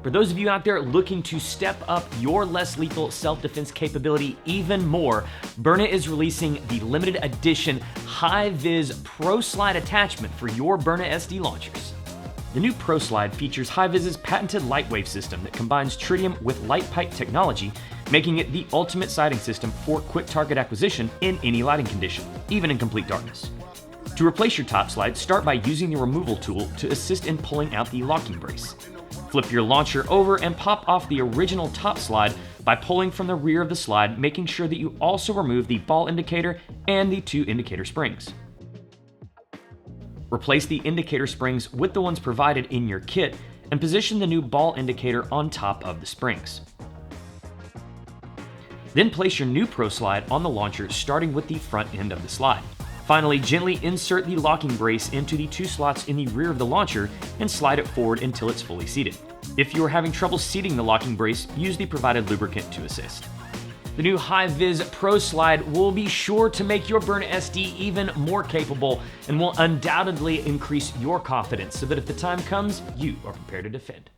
For those of you out there looking to step up your less lethal self-defense capability even more, Byrna is releasing the limited edition HiViZ Pro Slide attachment for your Byrna SD launchers. The new Pro Slide features HiViz's patented lightwave system that combines tritium with light pipe technology, making it the ultimate sighting system for quick target acquisition in any lighting condition, even in complete darkness. To replace your top slide, start by using the removal tool to assist in pulling out the locking brace. Flip your launcher over and pop off the original top slide by pulling from the rear of the slide, making sure that you also remove the ball indicator and the 2 indicator springs. Replace the indicator springs with the ones provided in your kit and position the new ball indicator on top of the springs. Then place your new Pro Slide on the launcher, starting with the front end of the slide. Finally, gently insert the locking brace into the 2 slots in the rear of the launcher and slide it forward until it's fully seated. If you are having trouble seating the locking brace, use the provided lubricant to assist. The new HiViZ Pro Slide will be sure to make your Byrna SD even more capable and will undoubtedly increase your confidence so that if the time comes, you are prepared to defend.